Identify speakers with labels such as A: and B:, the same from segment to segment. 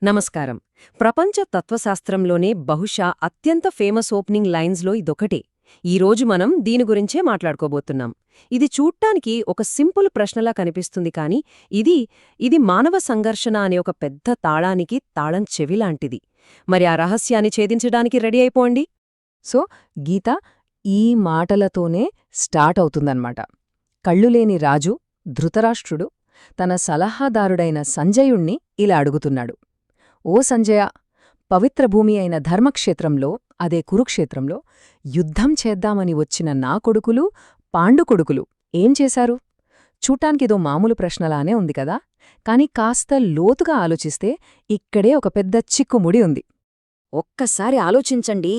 A: నమస్కారం. ప్రపంచ తత్వశాస్త్రంలోనే బహుశా అత్యంత ఫేమస్ ఓపెనింగ్ లైన్స్లో ఇదొకటే. ఈరోజు మనం దీని గురించే మాట్లాడుకోబోతున్నాం. ఇది చూడ్డానికి ఒక సింపుల్ ప్రశ్నలా కనిపిస్తుంది కానీ ఇది మానవ సంఘర్షణ అనే ఒక పెద్ద తాళానికి తాళం చెవిలాంటిది. మరి ఆ రహస్యాన్ని ఛేదించడానికి రెడీ అయిపోండి.
B: సో గీత ఈ మాటలతోనే స్టార్ట్ అవుతుందన్నమాట. కళ్ళులేని రాజు ధృతరాష్ట్రుడు తన సలహాదారుడైన సంజయుణ్ణి ఇలా అడుగుతున్నాడు. ఓ సంజయ, పవిత్ర భూమి అయిన ధర్మక్షేత్రంలో, అదే కురుక్షేత్రంలో యుద్ధం చేద్దామని వచ్చిన నా కొడుకులు, పాండుకొడుకులు ఏం చేశారు? చూడ్డానికిదో మామూలు ప్రశ్నలానే ఉంది కదా, కాని కాస్త లోతుగా ఆలోచిస్తే ఇక్కడే ఒక పెద్ద చిక్కుముడి ఉంది.
C: ఒక్కసారి ఆలోచించండి.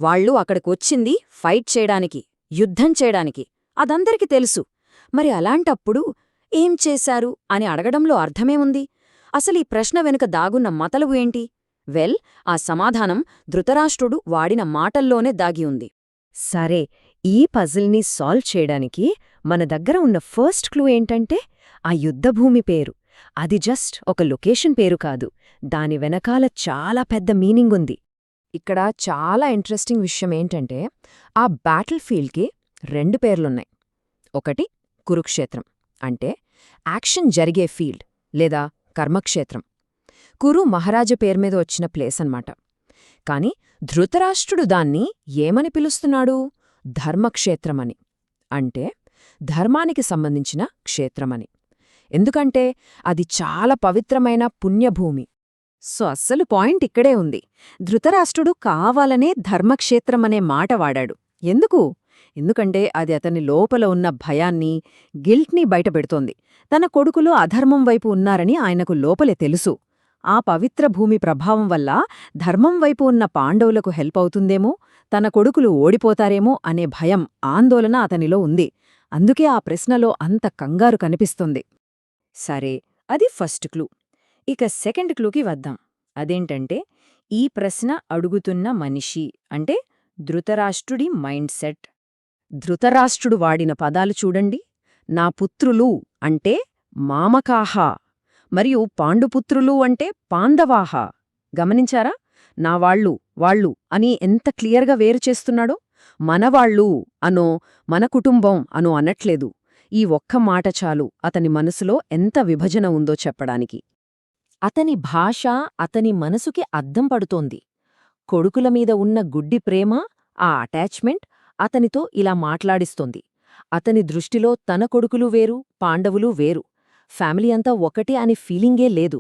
C: వాళ్ళు అక్కడికొచ్చింది ఫైట్ చేయడానికి, యుద్ధం చేయడానికి. అదందరికీ తెలుసు. మరి అలాంటప్పుడు ఏం చేశారు అని అడగడంలో అర్థమేముంది? అసలీ ప్రశ్న వెనుక దాగున్న మతలబు ఏంటి? వెల్, ఆ సమాధానం ధృతరాష్ట్రుడు వాడిన మాటల్లోనే దాగి ఉంది.
A: సరే, ఈ పజిల్ని సాల్వ్ చేయడానికి మన దగ్గర ఉన్న ఫస్ట్ క్లూ ఏంటంటే ఆ యుద్ధభూమి పేరు. అది జస్ట్ ఒక లొకేషన్ పేరు కాదు, దాని వెనకాల చాలా పెద్ద మీనింగ్ ఉంది.
B: ఇక్కడ చాలా ఇంట్రెస్టింగ్ విషయం ఏంటంటే ఆ బ్యాటిల్ ఫీల్డ్కి 2 పేర్లున్నాయి. ఒకటి కురుక్షేత్రం, అంటే యాక్షన్ జరిగే ఫీల్డ్ లేదా కర్మక్షేత్రం. కురు మహారాజ పేర్మీద వచ్చిన ప్లేస్ అన్నమాట. కాని ధృతరాష్ట్రుడు దాన్ని ఏమని పిలుస్తున్నాడు? ధర్మక్షేత్రమని, అంటే ధర్మానికి సంబంధించిన క్షేత్రమని. ఎందుకంటే అది చాలా పవిత్రమైన పుణ్యభూమి.
C: సో అస్సలు పాయింట్ ఇక్కడే ఉంది. ధృతరాష్ట్రుడు కావాలనే ధర్మక్షేత్రమనే మాట వాడాడు. ఎందుకు? ఎందుకంటే అది అతని లోపల ఉన్న భయాన్ని, గిల్ట్ని బయటపెడుతోంది. తన కొడుకులు అధర్మం వైపు ఉన్నారని ఆయనకు లోపలే తెలుసు. ఆ పవిత్ర భూమి ప్రభావం వల్ల ధర్మం వైపు ఉన్న పాండవులకు హెల్ప్ అవుతుందేమో, తన కొడుకులు ఓడిపోతారేమో అనే భయం, ఆందోళన అతనిలో ఉంది. అందుకే ఆ ప్రశ్నలో అంత కంగారు కనిపిస్తుంది. సరే, అది ఫస్ట్ క్లూ. ఇక సెకండ్ క్లూకి వద్దాం. అదేంటంటే ఈ ప్రశ్న అడుగుతున్న మనిషి, అంటే ధృతరాష్ట్రుడి మైండ్ సెట్.
A: ధృతరాష్ట్రుడు వాడిన పదాలు చూడండి. నా పుత్రులు అంటే మామకాహ, మరియు పాండుపుత్రులు అంటే పాండవాహ. గమనించారా? నా వాళ్ళు అని ఎంత క్లియర్గా వేరు చేస్తున్నాడో. మనవాళ్ళు అనో మన కుటుంబం అనో అనట్లేదు. ఈ ఒక్క మాట చాలు అతని మనసులో ఎంత విభజన ఉందో చెప్పడానికి.
C: అతని భాష అతని మనసుకి అద్దం పడుతోంది. కొడుకుల మీద ఉన్న గుడ్డి ప్రేమ, ఆ అటాచ్మెంట్ అతనితో ఇలా మాట్లాడిస్తోంది. అతని దృష్టిలో తన కొడుకులు వేరు, పాండవులు వేరు, ఫ్యామిలీ అంతా ఒకటే అని ఫీలింగే లేదు.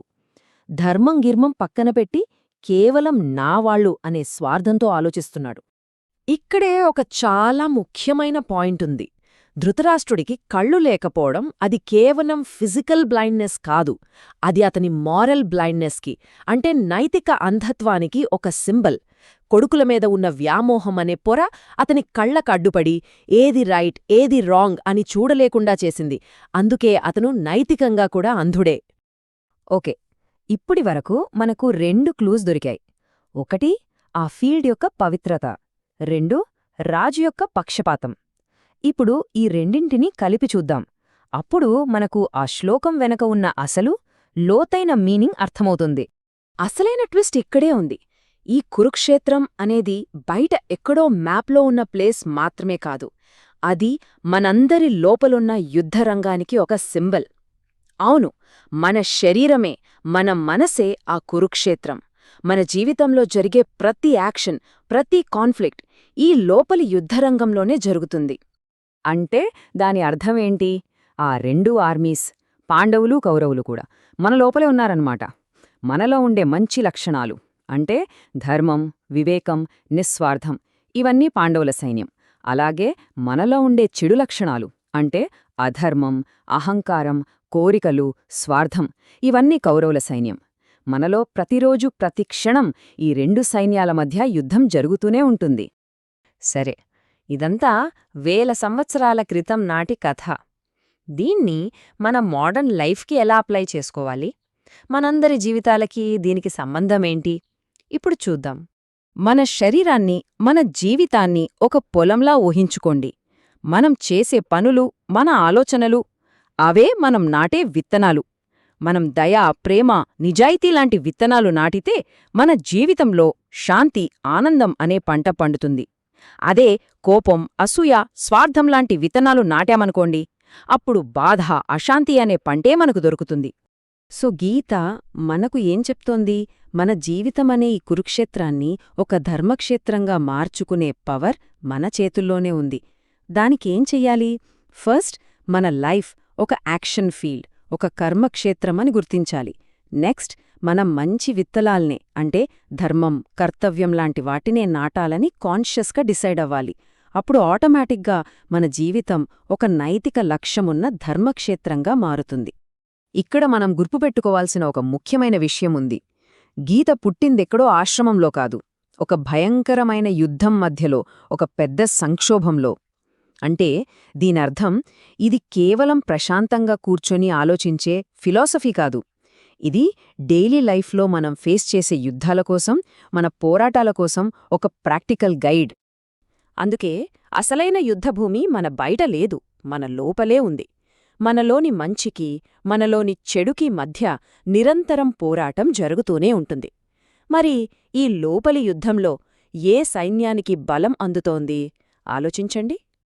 C: ధర్మం గిర్మం పక్కన పెట్టి కేవలం నా వాళ్ళు అనే స్వార్థంతో ఆలోచిస్తున్నాడు.
A: ఇక్కడే ఒక చాలా ముఖ్యమైన పాయింట్ ఉంది. ధృతరాష్ట్రుడికి కళ్ళు లేకపోవడం అది కేవలం ఫిజికల్ బ్లైండ్నెస్ కాదు, అది అతని మారల్ బ్లైండ్నెస్కి, అంటే నైతిక అంధత్వానికి ఒక సింబల్. కొడుకుల మీద ఉన్న వ్యామోహం అనే పొర అతని కళ్లకడ్డుపడి ఏది రైట్ ఏది రాంగ్ అని చూడలేకుండా చేసింది. అందుకే అతను నైతికంగా కూడా అంధుడే.
B: ఓకే, ఇప్పటి వరకు మనకు 2 క్లూస్ దొరికాయి. ఒకటి ఆ ఫీల్డ్ యొక్క పవిత్రత, 2 రాజు యొక్క పక్షపాతం. ఇప్పుడు ఈ రెండింటినీ కలిపి చూద్దాం. అప్పుడు మనకు ఆ శ్లోకం వెనక ఉన్న అసలు లోతైన మీనింగ్ అర్థమవుతుంది.
C: అసలైన ట్విస్ట్ ఇక్కడే ఉంది. ఈ కురుక్షేత్రం అనేది బయట ఎక్కడో మ్యాప్లో ఉన్న ప్లేస్ మాత్రమే కాదు, అది మనందరి లోపలున్న యుద్ధరంగానికి ఒక సింబల్. అవును, మన శరీరమే, మన మనసే ఆ కురుక్షేత్రం. మన జీవితంలో జరిగే ప్రతి యాక్షన్, ప్రతి కాన్ఫ్లిక్ట్ ఈ లోపలి యుద్ధరంగంలోనే జరుగుతుంది.
B: అంటే దాని అర్థమేంటి? ఆ 2 ఆర్మీస్, పాండవులు కౌరవులు కూడా మన లోపలే ఉన్నారన్నమాట. మనలో ఉండే మంచి లక్షణాలు, అంటే ధర్మం, వివేకం, నిస్వార్థం, ఇవన్నీ పాండవుల సైన్యం. అలాగే మనలో ఉండే చెడు లక్షణాలు, అంటే అధర్మం, అహంకారం, కోరికలు, స్వార్థం, ఇవన్నీ కౌరవుల సైన్యం. మనలో ప్రతిరోజు ప్రతి క్షణం ఈ 2 సైన్యాల మధ్య యుద్ధం జరుగుతూనే ఉంటుంది.
C: సరే, ఇదంతా వేల సంవత్సరాల క్రితం నాటి కథ. దీన్ని మన మోడర్న్ లైఫ్కి ఎలా అప్లై చేసుకోవాలి? మనందరి జీవితాలకి దీనికి సంబంధమేంటి? ఇప్పుడు చూద్దాం.
A: మన శరీరాన్ని, మన జీవితాన్ని ఒక పొలంలా ఊహించుకోండి. మనం చేసే పనులు, మన ఆలోచనలు, అవే మనం నాటే విత్తనాలు.
C: మనం దయ, ప్రేమ, నిజాయితీ లాంటి విత్తనాలు నాటితే మన జీవితంలో శాంతి, ఆనందం అనే పంట పండుతుంది. అదే కోపం, అసూయ, స్వార్థం లాంటి విత్తనాలు నాటామనుకోండి, అప్పుడు బాధ, అశాంతి అనే పంటే మనకు దొరుకుతుంది. సో గీత మనకు ఏం చెప్తోంది? మన జీవితమనే ఈ కురుక్షేత్రాన్ని ఒక ధర్మక్షేత్రంగా మార్చుకునే పవర్ మన చేతుల్లోనే ఉంది. దానికేం చెయ్యాలి? ఫస్ట్, మన లైఫ్ ఒక యాక్షన్ ఫీల్డ్, ఒక కర్మక్షేత్రమని గుర్తించాలి. నెక్స్ట్, మనం మంచి విత్తలాల్నే అంటే ధర్మం, కర్తవ్యం లాంటి వాటినే నాటాలని కాన్షియస్గా డిసైడ్ అవ్వాలి. అప్పుడు ఆటోమేటిక్గా మన జీవితం ఒక నైతిక లక్ష్యమున్న ధర్మక్షేత్రంగా మారుతుంది.
B: ఇక్కడ మనం గుర్తుపెట్టుకోవాల్సిన ఒక ముఖ్యమైన విషయం ఉంది. గీత పుట్టిందెక్కడో ఆశ్రమంలో కాదు, ఒక భయంకరమైన యుద్ధం మధ్యలో, ఒక పెద్ద సంక్షోభంలో. అంటే దీనర్థం ఇది కేవలం ప్రశాంతంగా కూర్చొని ఆలోచించే ఫిలాసఫీ కాదు. ఇది డైలీ లైఫ్లో మనం ఫేస్ చేసే యుద్ధాల కోసం, మన పోరాటాల కోసం ఒక ప్రాక్టికల్ గైడ్.
A: అందుకే అసలైన యుద్ధభూమి మన బయట లేదు, మన లోపలే ఉంది. మనలోని మంచికి, మనలోని చెడుకి మధ్య నిరంతరం పోరాటం జరుగుతూనే ఉంటుంది. మరి ఈ లోపలి యుద్ధంలో ఏ సైన్యానికి బలం అందుతోంది? ఆలోచించండి.